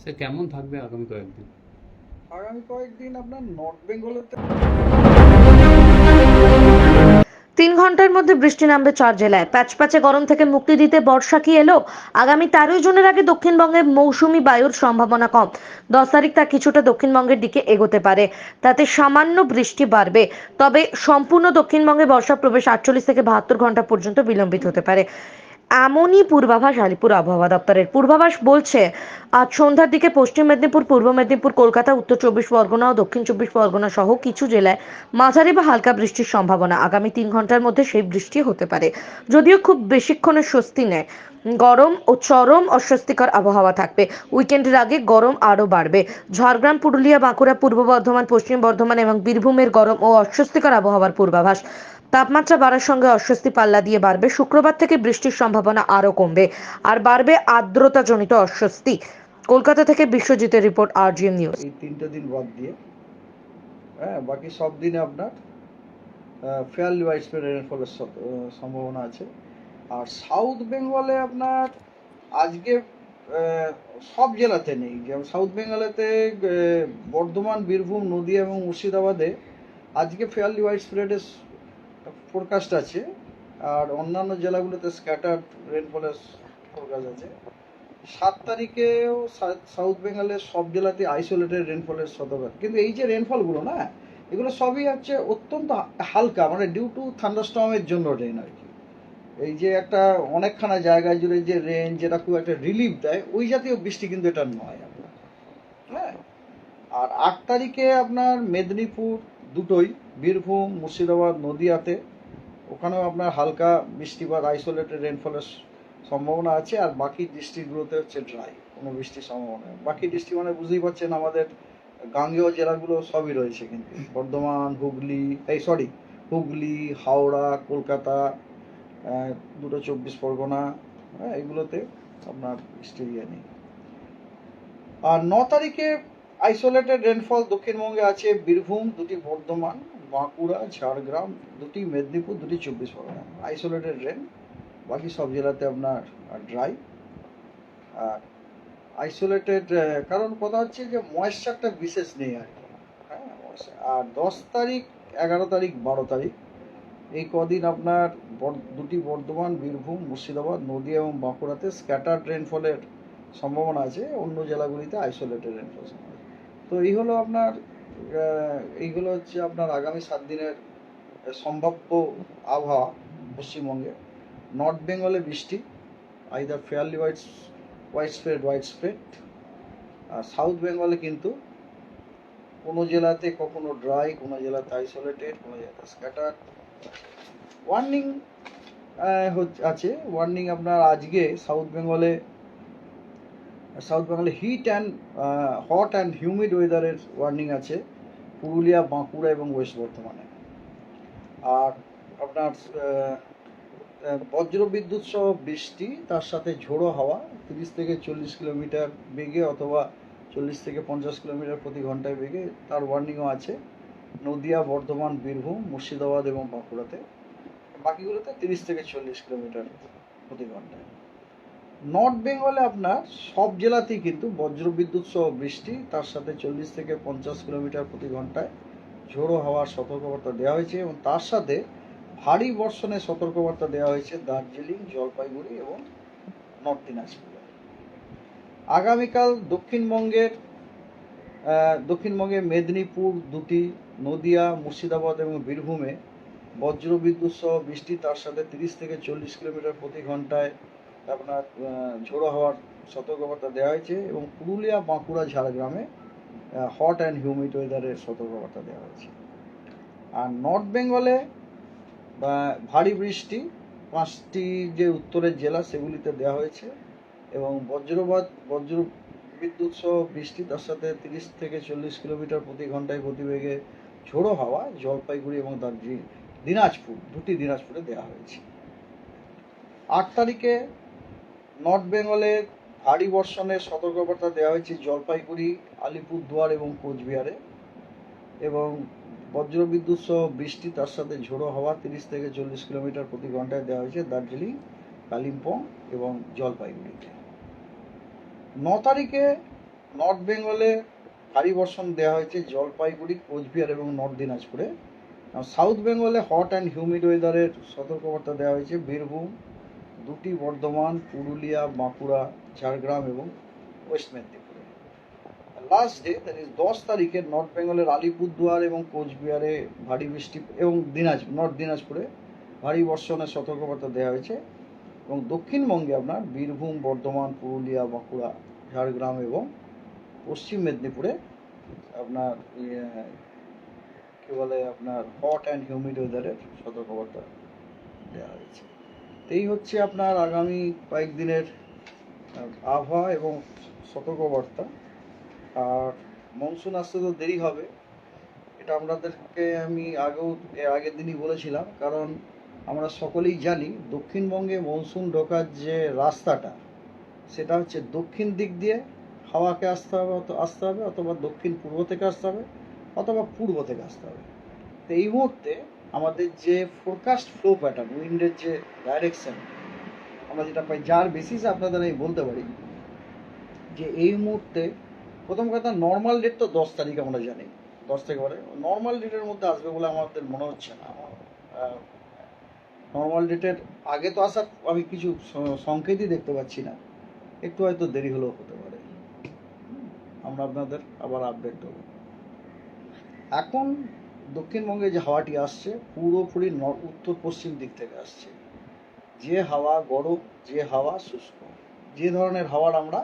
সে কেমন থাকবে আগামী কয়েকদিন? আগামী কয়েকদিন আপনার নর্থ বেঙ্গলেতে 3 ঘন্টার মধ্যে বৃষ্টি নামবে 4 জেলায়। প্যাচপ্যাচে গরম থেকে মুক্তি দিতে বর্ষা কি এলো? আগামী 13 জুনের আগে দক্ষিণবঙ্গে মৌসুমী বায়ুর সম্ভাবনা কম। 10 তারিখ তা কিছুটা দক্ষিণবঙ্গের দিকে এগোতে পারে, তাতে সামান্য বৃষ্টি বাড়বে। তবে সম্পূর্ণ দক্ষিণবঙ্গে বর্ষা প্রবেশ 48 থেকে 72 ঘন্টা পর্যন্ত বিলম্বিত হতে পারে, এমনই পূর্বাভাস আলিপুর আবহাওয়া দপ্তরের। পূর্বাভাস বলছে, আজ সন্ধ্যার দিকে পশ্চিম মেদিনীপুর, পূর্ব মেদিনীপুর, কলকাতা, উত্তর 24 পরগনা ও দক্ষিণ 24 পরগনা সহ কিছু জেলায় মাঝারি বা হালকা বৃষ্টির সম্ভাবনা। আগামী 3 ঘন্টার মধ্যে সেই বৃষ্টি হতে পারে, যদিও খুব বেশিক্ষণের স্বস্তি নেই। গরম ও চরম অস্বস্তিকর আবহাওয়া থাকবে। উইকেন্ডের আগে গরম আরও বাড়বে। ঝাড়গ্রাম, পুরুলিয়া, বাঁকুড়া, পূর্ব বর্ধমান, পশ্চিম বর্ধমান এবং বীরভূমের গরম ও অস্বস্তিকর আবহাওয়ার পূর্বাভাস। তাপমাত্রা বাড়ার সঙ্গে অস্বস্তি পাল্লা দিয়ে বাড়বে। শুক্রবার থেকে বৃষ্টির সম্ভাবনা আরও কমবে, আর বাড়বে আর্দ্রতাজনিত অস্বস্তি। কলকাতা থেকে বিশ্বজিতের রিপোর্ট, RGM নিউজ। এই 3টে দিন বাদ দিয়ে বাকি সব দিনে আপনার ফেয়ারলি ওয়াইড স্প্রেড রেনফলের সম্ভাবনা আছে। আর সাউথ বেঙ্গলে আপনার আজকে সব জেলাতে নেই, যেমন সাউথ বেঙ্গলেতে বর্ধমান, বীরভূম, নদীয়া এবং মুর্শিদাবাদে আজকে ফেয়ারলি ওয়াইড স্প্রেডের ফোরকাস্ট আছে। আর অন্যান্য জেলাগুলোতে স্ক্যাটার রেনফলের ফোরকাস্ট আছে। 7 তারিখেও সাউথ বেঙ্গলের সব জেলাতে আইসোলেটেড রেনফলের সতর্কতা। কিন্তু এই যে রেনফলগুলো না, এগুলো সবই হচ্ছে অত্যন্ত হালকা, মানে ডিউ টু থান্ডারস্টর্মের জন্য রেন আর কি। এই যে একটা অনেকখানা জায়গায় জুড়ে যে রেন, যেটা খুব একটা রিলিফ দেয়, ওই জাতীয় বৃষ্টি কিন্তু এটা নয় আপনার। হ্যাঁ। আর 8 তারিখে আপনার মেদিনীপুর দুটোই, বীরভূম, মুর্শিদাবাদ, নদীয়াতে ওখানেও আপনার হালকা বৃষ্টিপাত, আইসোলেটেড রেনফলের সম্ভাবনা আছে। আর বাকি ডিস্ট্রিক্টগুলোতে হচ্ছে ড্রাই, কোনো বৃষ্টির সম্ভাবনা নেই। বাকি ডিস্ট্রিক্ট মানে বুঝতেই পারছেন, আমাদের গাঙ্গেয় জেলাগুলো সবই রয়েছে, কিন্তু বর্ধমান, হুগলি, হাওড়া, কলকাতা, দুটো 24 পরগনা, এগুলোতে আপনার বৃষ্টির ইয়ে নেই। আর 9 তারিখে আইসোলেটেড রেনফল দক্ষিণবঙ্গে আছে বীরভূম, দুটি বর্ধমান, বাঁকুড়া, ঝাড়গ্রাম, দুটি মেদিনীপুর, দুটি 24 পরগনা, আইসোলেটেড রেন। বাকি সব জেলাতে আপনার ড্রাই। আর আইসোলেটেড, কারণ কথা হচ্ছে যে ময়েশ্চারটা বিশেষ নেই আর কি। হ্যাঁ, আর 10 তারিখ, 11 তারিখ, 12 তারিখ এই কদিন আপনার দুটি বর্ধমান, বীরভূম, মুর্শিদাবাদ, নদীয়া এবং বাঁকুড়াতে স্ক্যাটার্ড রেনফলের সম্ভাবনা আছে। অন্য জেলাগুলিতে আইসোলেটেড রেনফল সম্ভাবনা। তো এইগুলো হচ্ছে আপনার আগামী 7 দিনের সম্ভাব্য আবহাওয়া পশ্চিমবঙ্গে। নর্থ বেঙ্গলে বৃষ্টি, আইদার ফেয়ারলি ওয়াইড স্প্রেড। আর সাউথ বেঙ্গলে কিন্তু কোনো জেলাতে কখনো ড্রাই, কোনো জেলাতে আইসোলেটেড, কোনো জেলাতে স্ক্যাটার। ওয়ার্নিং আছে। ওয়ার্নিং আপনার আজকে সাউথ বেঙ্গলে হট অ্যান্ড হিউমিড ওয়েদারের ওয়ার্নিং আছে পুরুলিয়া, বাঁকুড়া এবং ওয়েস্ট বর্ধমানে। আর আপনার বজ্রবিদ্যুৎ সহ বৃষ্টি, তার সাথে ঝোড়ো হাওয়া 30 থেকে 40 কিলোমিটার বেগে অথবা 40 থেকে 50 কিলোমিটার প্রতি ঘন্টায় বেগে, তার ওয়ার্নিংও আছে নদিয়া, বর্ধমান, বীরভূম, মুর্শিদাবাদ এবং বাঁকুড়াতে। বাকিগুলোতে 30 থেকে 40 কিলোমিটার প্রতি ঘন্টায়। নর্থ বেঙ্গলে আপনার সব জেলাতেই কিন্তু বজ্রবিদ্যুৎ সহ বৃষ্টি, তার সাথে 40 থেকে 50 কিলোমিটার প্রতি ঘন্টায় ঝোড়ো হাওয়ার সতর্কবার্তা দেওয়া হয়েছে, এবং তার সাথে ভারী বর্ষণের সতর্কবার্তা দেওয়া হয়েছে দার্জিলিং, জলপাইগুড়ি এবং নর্থ দিনাজপুরে। আগামীকাল দক্ষিণবঙ্গে মেদিনীপুর দুটি, নদিয়া, মুর্শিদাবাদ এবং বীরভূমে বজ্রবিদ্যুৎ সহ বৃষ্টি, তার সাথে 30 থেকে 40 কিলোমিটার প্রতি ঘন্টায় আপনার ঝোড়ো হওয়ার সতর্কবার্তা দেওয়া হয়েছে, এবং পুরুলিয়া, বাঁকুড়া, ঝাড়গ্রামে হট অ্যান্ড হিউমিড ওয়েদারের সতর্কবার্তা দেওয়া হয়েছে। আর নর্থ বেঙ্গলে ভারী বৃষ্টি 5টি যে উত্তরের জেলা সেগুলিতে দেওয়া হয়েছে, এবং বজ্রবিদ্যুৎ সহ বৃষ্টি, তার সাথে 30 থেকে 40 কিলোমিটার প্রতি ঘন্টায় গতিবেগে ঝোড়ো হাওয়া জলপাইগুড়ি এবং দিনাজপুরে দেওয়া হয়েছে। 8 তারিখে নর্থ বেঙ্গলে ভারী বর্ষণের সতর্কবার্তা দেওয়া হয়েছে জলপাইগুড়ি, আলিপুরদুয়ার এবং কোচবিহারে, এবং বজ্রবিদ্যুৎ সহ বৃষ্টি, তার সাথে ঝোড়ো হাওয়া 30 থেকে 40 কিলোমিটার প্রতি ঘন্টায় দেওয়া হয়েছে দার্জিলিং, কালিম্পং এবং জলপাইগুড়িতে। 9 তারিখে নর্থ বেঙ্গলে ভারী বর্ষণ দেওয়া হয়েছে জলপাইগুড়ি, কোচবিহার এবং নর্থ দিনাজপুরে। সাউথ বেঙ্গলে হট অ্যান্ড হিউমিড ওয়েদারের সতর্কবার্তা দেওয়া হয়েছে বীরভূম, দুটি বর্ধমান, পুরুলিয়া, বাঁকুড়া, ঝাড়গ্রাম এবং ওয়েস্ট মেদিনীপুরে। লাস্ট ডে দ্যাট ইজ 10 তারিখে নর্থ বেঙ্গলের আলিপুরদুয়ার এবং কোচবিহারে ভারী বৃষ্টি এবং নর্থ দিনাজপুরে ভারী বর্ষণের সতর্কবার্তা দেওয়া হয়েছে। এবং দক্ষিণবঙ্গে আপনার বীরভূম, বর্ধমান, পুরুলিয়া, বাঁকুড়া, ঝাড়গ্রাম এবং পশ্চিম মেদিনীপুরে আপনার কী বলে আপনার হট অ্যান্ড হিউমিড ওয়েদারের সতর্কবার্তা দেওয়া হয়েছে। এই হচ্ছে আপনার আগামী কয়েকদিনের আবহাওয়া এবং সতর্কবার্তা। আর মনসুন আসতে তো দেরি হবে, এটা আপনাদেরকে আমি আগের দিনই বলেছিলাম, কারণ আমরা সকলেই জানি দক্ষিণবঙ্গে মনসুন ঢোকার যে রাস্তাটা সেটা হচ্ছে দক্ষিণ দিক দিয়ে হাওয়াকে আসতে হবে অথবা দক্ষিণ পূর্ব থেকে আসতে হবে অথবা পূর্ব থেকে আসতে হবে। তো এই মুহূর্তে আমাদের যে ফোরকাস্ট ফ্লো প্যাটার্ন, উইন্ডের যে ডাইরেকশন আমরা যেটা পাই, যার বেসিসে আপনাদের আমি বলতে পারি যে এই মুহূর্তে প্রথম কথা নর্মাল ডেট তো 10 তারিখ আমরা জানি, 10 থেকে পরে নর্মাল ডেটের মধ্যে আসবে বলে আমাদের মনে হচ্ছে না। নর্মাল ডেটের আগে তো আসার আমি কিছু সংকেতই দেখতে পাচ্ছি না, একটু হয়তো দেরি হলেও হতে পারে। আমরা আপনাদের আবার আপডেট দেবো। এখন দক্ষিণবঙ্গে যে হাওয়াটি আসছে পুরোপুরি উত্তর পশ্চিম দিক থেকে আসছে। যে হাওয়া গরম, যে হাওয়া শুষ্ক, যে ধরনের হাওয়ার আমরা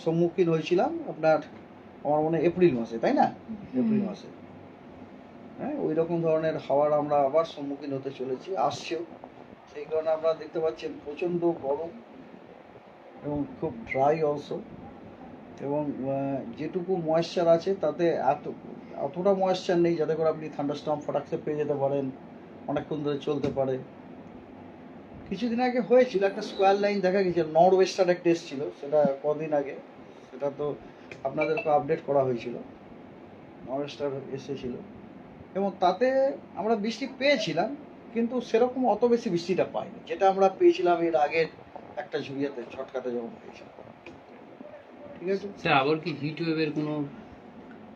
সম্মুখীন হয়েছিলাম আপনার আমার মনে হয় এপ্রিল মাসে, তাই না? এপ্রিল মাসে, হ্যাঁ, ওই রকম ধরনের হাওয়ার আমরা আবার সম্মুখীন হতে চলেছি, আসছেও। সেই কারণে আপনারা দেখতে পাচ্ছেন প্রচণ্ড গরম এবং খুব ড্রাই অলসো, এবং যেটুকু ময়েশ্চার আছে তাতে অতটা ময়েশ্চার নেই যাতে করে আপনি থান্ডারস্টর্ম ফটাকসে পেয়ে যেতে পারেন, অনেকক্ষণ ধরে চলতে পারে। কিছুদিন আগে হয়েছিল একটা স্কোয়ার লাইন দেখা গেছিল, নর্থ ওয়েস্টার একটা এসেছিল, সেটা কদিন আগে, সেটা তো আপনাদেরকে আপডেট করা হয়েছিল, নর্থ ওয়েস্টার এসেছিল এবং তাতে আমরা বৃষ্টি পেয়েছিলাম, কিন্তু সেরকম অত বেশি বৃষ্টিটা পাইনি যেটা আমরা পেয়েছিলাম এর আগের একটা ঝুড়িয়াতে ঝটকাতে যখন পেয়েছিলাম। ঠিক আছে স্যার, আবার কি হিট ওয়েভের কোনো?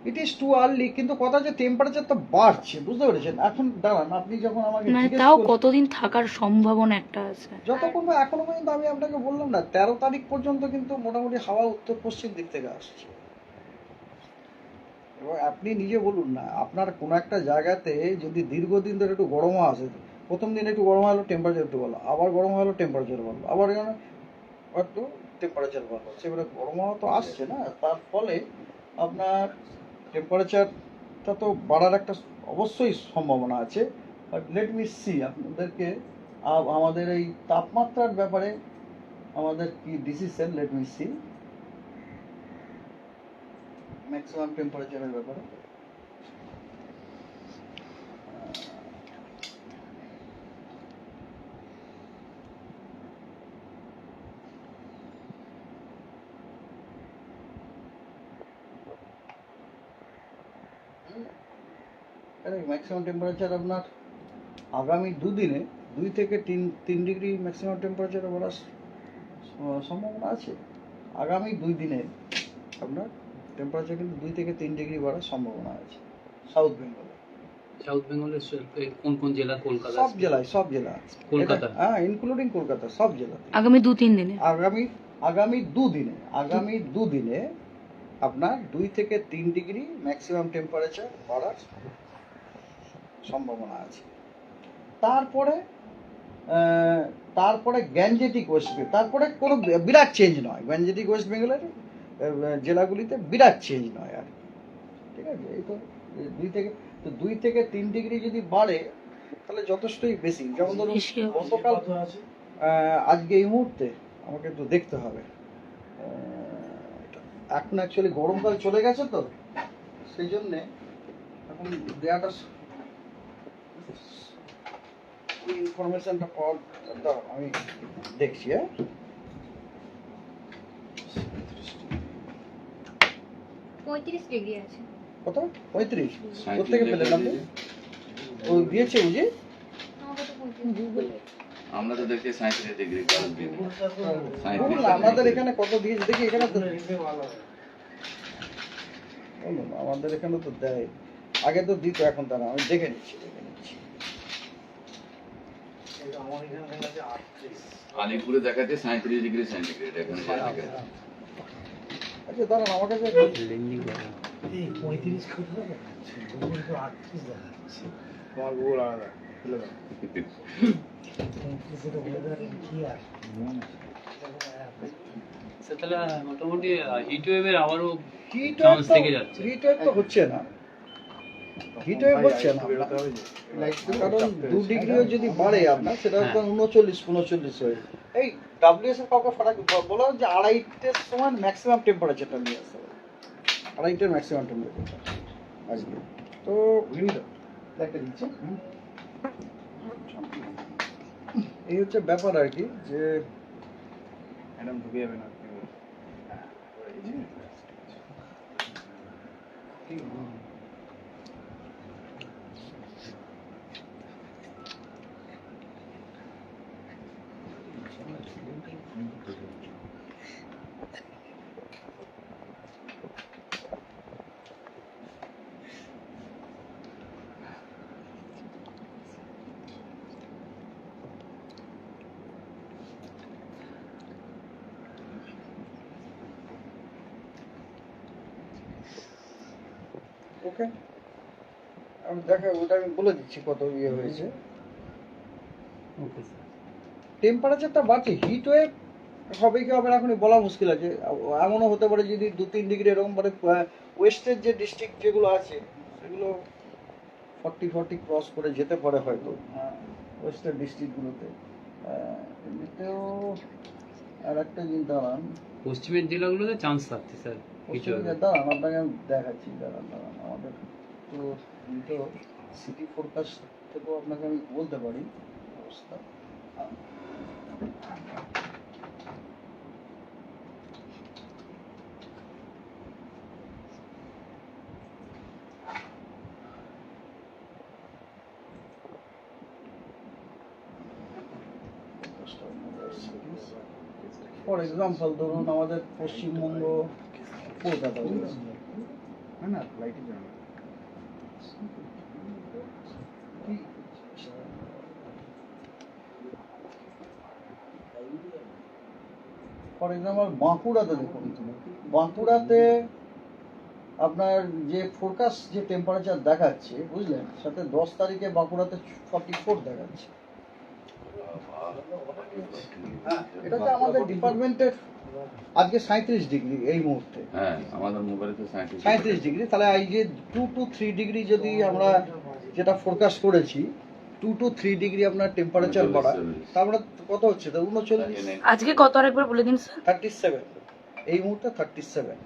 ইট ইজ টু আর্লি, কিন্তু কথা যে টেম্পারেচার তো বাড়ছে, বুঝতে পেরেছেন? এখন দাঁড়ান, আপনি যখন আমাকে মানে তাও কতদিন থাকার সম্ভাবনা একটা আছে? যতক্ষণ না এখনো পর্যন্ত আমি আপনাকে বললাম না 13 তারিখ পর্যন্ত কিন্তু মোটামুটি হাওয়া উত্তর পশ্চিম দিক থেকে আসছে। এবং আপনি নিজে বলুন না, আপনার কোনো একটা জায়গাতে যদি দীর্ঘদিন ধরে একটু গরম আসে, প্রথম দিন একটু গরম হলো টেম্পারেচার একটু ভালো, আবার গরম হলো টেম্পারেচার ভালো, আবার এখানে একটু টেম্পারেচার ভালো, সেবারে গরম হাওয়া তো আসছে না, তার ফলে আপনার টেম্পারেচারটা তো বাড়ার একটা অবশ্যই সম্ভাবনা আছে। বাট লেট মি সি আপনাদেরকে আমাদের এই তাপমাত্রার ব্যাপারে আমাদের কি decision, let me see maximum টেম্পারেচারের ব্যাপারে। ম্যাক্সিমাম টেম্পারেচার আপনার আগামী দুদিনে 2 থেকে 3 ডিগ্রি ম্যাক্সিমাম টেম্পারেচার বাড়ার সম্ভাবনা আছে। আগামী 2 দিনে আপনার টেম্পারেচার কিন্তু 2 থেকে 3 ডিগ্রি বাড়ার সম্ভাবনা আছে সাউথ বেঙ্গলে। সাউথ বেঙ্গলের কোন কোন জেলা? কলকাতা, সব জেলা, কলকাতা, হ্যাঁ ইনক্লুডিং কলকাতা, সব জেলা আগামী 2-3 দিনে, আগামী 2 দিনে আপনার 2 থেকে 3 ডিগ্রি ম্যাক্সিমাম টেম্পারেচার বাড়ার সম্ভাবনা আছে। তারপরে গ্যাঞ্জেটিক ওয়েস্ট বেঙ্গল, তারপরে কোনো বিরাট চেঞ্জ নয়, গ্যাঞ্জেটিক ওয়েস্ট বেঙ্গলের জেলাগুলিতে বিরাট চেঞ্জ নয় আর, ঠিক আছে? এই তো 2 থেকে 3 ডিগ্রি যদি বাড়ে তাহলে যথেষ্টই বেশি। যেমন ধরুন গতকাল, আজকে এই মুহূর্তে আমাকে একটু দেখতে হবে, এখন অ্যাকচুয়ালি গরমকাল চলে গেছে তো সেই জন্যে এখন দেয়াটা ইনফরমেশনটা পাওয়ার দাও, আমি দেখছি। হ্যাঁ, 35 ডিগ্রি আছে। কত? 35? কোথেকে পেলেন আপনি? ও দিয়েছে বুঝি? আমাকে তো 35 আমরা তো দেখছি 37 ডিগ্রি আমাদের এখানে কত দিয়েছে দেখি, এখানে তো বলুন আমাদের এখানে তো দেয়, আগে তো দিত, এখন তারা আমি দেখে নিচ্ছি। আলিপুরে দেখাচ্ছে 37°C এখানে যা দেখাচ্ছে। আচ্ছা দাঁড়ান, আমার কাছে তোমার গুগল আলাদা ফেলে দাও। স্যার তাহলে মোটামুটি হিট ওয়েভের আবারও হিট চান্স থেকে যাচ্ছে। হিট ওয়েভ তো হচ্ছে না, হিট ওয়েভ হচ্ছে না, কারণ 2 ডিগ্রিও যদি বাড়ে আপনার, সেটা তো 39 হয়ে এই ডাব্লিউএস এর কাউকে ফারাক বলা যে 2:30-এর সময় ম্যাক্সিমাম টেম্পারেচারটা নিয়ে আসতে হবে, 2:30-এর ম্যাক্সিমাম টেম্পারেচার আজকে। তো দেখা দিচ্ছে এই হচ্ছে ব্যাপার আর কি, যে ম্যাডাম ঢুকে যাবে না ওকে। আমি দেখা ওটা আমি বলে দিচ্ছি কত ইয়ে হয়েছে। Okay sir. টেম্পারেচারটা বাড়ছে, হিট ওয়েভ হবে কি হবে না এখনই বলা মুশকিল আছে। এমনও হতে পারে যদি 2-3 ডিগ্রি এরকম মানে ওয়েস্টের যে ডিস্ট্রিক্ট যেগুলো আছে সেগুলো 40 ক্রস করে যেতে পারে হয়তো ওয়েস্টের ডিস্ট্রিক্টগুলোতে। এমনিতেও আর একটা জিনিস দাঁড়ান, পশ্চিমের জেলাগুলোতে চান্স থাকছে স্যার হিট ওয়েভের। দাঁড়ান আপনাকে আমি দেখাচ্ছি, দাঁড়ান আমাদের তো সিটি ফোরকাস্ট থেকেও আপনাকে আমি বলতে পারি অবস্থা। ফর এক্সাম্পল ধরুন আমাদের পশ্চিমবঙ্গ কলকাতা, হ্যাঁ না লাইটই জানা ফর এক্সাম্পল বাঁকুড়াতে দেখুন, বাঁকুড়াতে আপনার যে ফোরকাস্ট যে টেম্পারেচার দেখাচ্ছে বুঝলেন, সাথে 10 তারিখে বাঁকুড়াতে 44 দেখাচ্ছে। এটা তো আমাদের ডিপার্টমেন্টের আজকে 37 ডিগ্রি এই মুহূর্তে। হ্যাঁ আমাদের মোবাইলে তো 37 ডিগ্রি, তাহলে এই যে 2 to 3 ডিগ্রি যদি আমরা যেটা ফোরকাস্ট করেছি 2 to 3 ডিগ্রি আপনার টেম্পারেচার বাড়া, তারপরে কত হচ্ছে? তো 39 আজকে কত আরেকবার বলে দিন স্যার। 37 এই মুহূর্তে 37,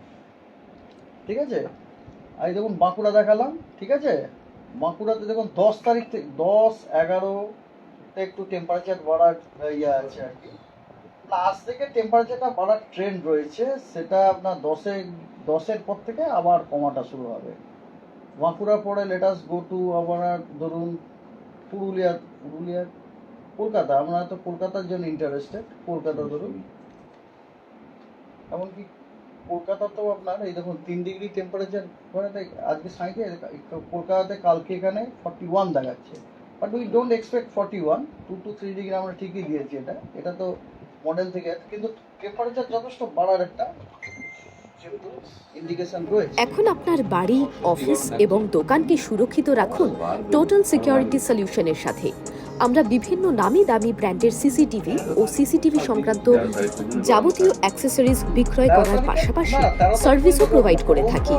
ঠিক আছে। আর এই দেখুন বাঁকুড়া দেখালাম, ঠিক আছে। বাঁকুড়াতে দেখুন 10 তারিখ থেকে 10-11 একটু টেম্পারেচার বাড়ার ইয়ে আছে আর কি। আজ থেকে টেম্পারেচারটা বাড়ার ট্রেন্ড রয়েছে, সেটা আপনার 10-এর পর থেকে আবার কমাটা শুরু হবে। বাঁকুড়ার পরে লেটাস গো টু আপনার ধরুন পুরুলিয়া, কলকাতা। আমরা তো কলকাতার জন্য ইন্টারেস্টেড, কলকাতা ধরুন। এমনকি কলকাতাতেও আপনার এই দেখুন 3 ডিগ্রি টেম্পারেচার আজকে সাইডে কলকাতাতে, কালকে এখানে 41 দেখাচ্ছে। But we don't expect 41, 2 to 3 degree আমরা ঠিকই দিয়েছি। এটা তো মডেল থেকে, কিন্তু টেম্পারেচার যথেষ্ট বাড়ার একটা ইন্ডিকেশন রয়েছে। এখন আপনার বাড়ি, অফিস এবং দোকানকে সুরক্ষিত রাখুন টোটাল সিকিউরিটি সলিউশনের সাথে। আমরা বিভিন্ন নামি দামি ব্র্যান্ডের সিসিটিভি ও সিসিটিভি সংক্রান্ত যাবতীয় অ্যাক্সেসরিজ বিক্রয় করার পাশাপাশি সার্ভিসও প্রোভাইড করে থাকি।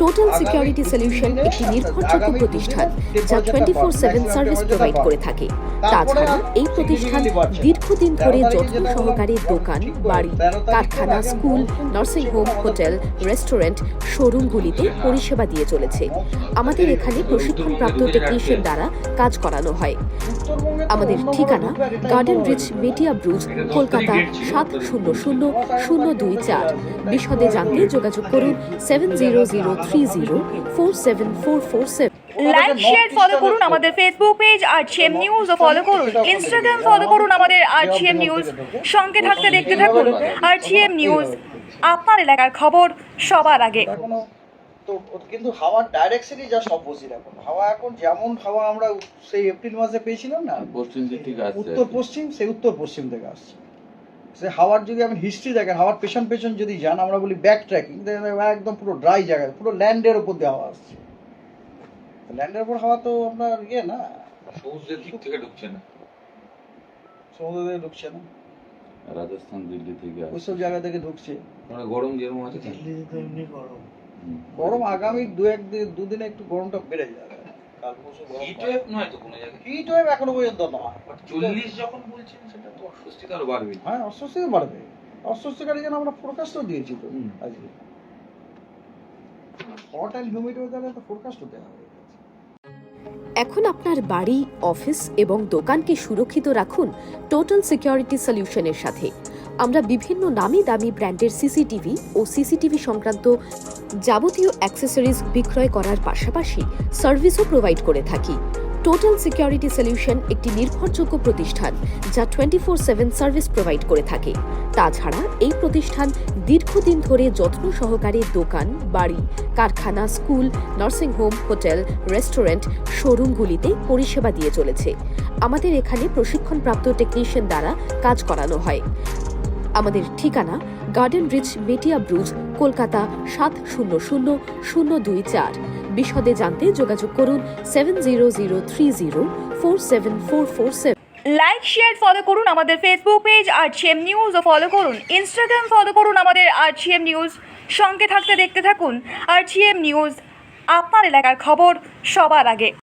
টোটাল সিকিউরিটি সলিউশন একটি নির্ভরযোগ্য প্রতিষ্ঠান যা 24/7 সার্ভিস প্রোভাইড করে থাকে। তাছাড়া এই প্রতিষ্ঠান দীর্ঘদিন ধরে যত্ন সহকারে দোকান, বাড়ি, কারখানা, স্কুল, নার্সিংহোম, হোটেল, রেস্টুরেন্ট, শোরুমগুলিতে পরিষেবা দিয়ে চলেছে। আমাদের এখানে প্রশিক্ষণপ্রাপ্ত টেকনিশিয়ান দ্বারা কাজ করানো হয়। আমাদের ঠিকানা গার্ডেন রিচ মেটিয়া ব্রুজ, কলকাতা 700024। বিশদে জানতে যোগাযোগ করুন 7003047447। লাইক শেয়ার ফলো করুন আমাদের ফেসবুক পেজ আরজিএম নিউজ ও ফলো করুন ইনস্টাগ্রাম ফলো করুন আমাদের আরজিএম নিউজ। সঙ্গে থাকতে দেখতে থাকুন আরজিএম নিউজ, আপনার এলাকার খবর সবার আগে। এখনো তো কিন্তু হাওয়ার ডাইরেকশনই যা অপোজিট এখন। হাওয়া এখন যেমন হাওয়া আমরা সেই এপ্রিল মাসে পেয়েছিলাম না, পশ্চিম দিক থেকে আসছে উত্তর পশ্চিম, সেই উত্তর পশ্চিম থেকে আসছে। সে হাওয়ার যদি আপনি হিস্ট্রি দেখেন, হাওয়ার পেছন পেছন যদি যান, আমরা বলি ব্যাক ট্র্যাকিং, একদম পুরো ড্রাই জায়গায়, পুরো ল্যান্ডের উপর দিয়ে হাওয়া আসছে। ল্যান্ডের উপর হাওয়া তো আপনার ইয়ে না, সমুদ্রের দিক থেকে ঢুকছে না, সমুদ্র থেকে ঢুকছে না, রাজস্থান দিল্লি থেকে আসছে। ওইসব জায়গা থেকে ঢুকছে। মানে গরম যেরকম আছে গরম আগামী দুদিনে একটু গরমটা বেড়ে যাবে। কাল পরশু হিট ওয়েভ নয় তো কোনো জায়গায়, হিট ওয়েভ এখনো পর্যন্ত নয়। 40 যখন বলছেন সেটা তো অস্বস্তি আরো বাড়বে। হ্যাঁ, অস্বস্তি বাড়বে। অস্বস্তিকারী যেন আমরা ফোরকাস্টও দিয়েছি তো আজকে। হট অ্যান্ড হিউমিড ওয়েদারে তো ফোরকাস্টও দেওয়া হবে। এখন আপনার বাড়ি, অফিস এবং দোকানকে সুরক্ষিত রাখুন টোটাল সিকিউরিটি সলিউশনের সাথে। আমরা বিভিন্ন নামি দামি ব্র্যান্ডের সিসিটিভি ও সিসিটিভি সংক্রান্ত যাবতীয় অ্যাক্সেসরিজ বিক্রয় করার পাশাপাশি সার্ভিসও প্রোভাইড করে থাকি। টোটাল সিকিউরিটি সলিউশন একটি নির্ভরযোগ্য প্রতিষ্ঠান যা 24/7 সার্ভিস প্রোভাইড করে থাকে। তাছাড়া এই প্রতিষ্ঠান দীর্ঘদিন ধরে যত্ন সহকারে দোকান, বাড়ি, কারখানা, স্কুল, নার্সিংহোম, হোটেল, রেস্টুরেন্ট, শোরুমগুলিতে পরিষেবা দিয়ে চলেছে। আমাদের এখানে প্রশিক্ষণপ্রাপ্ত টেকনিশিয়ান দ্বারা কাজ করানো হয়। আমাদের ঠিকানা গার্ডেন রিচ, মেটিয়া ব্রুজ, কলকাতা 700024। বিশদে জানতে যোগাযোগ করুন 7003047447। লাইক, শেয়ার, ফলো করুন আমাদের ফেসবুক পেজ RGM নিউজ ও ফলো করুন ইনস্টাগ্রাম, ফলো করুন আমাদের RGM নিউজ। সঙ্গে থাকতে দেখতে থাকুন RGM নিউজ, আপনার এলাকার খবর সবার আগে।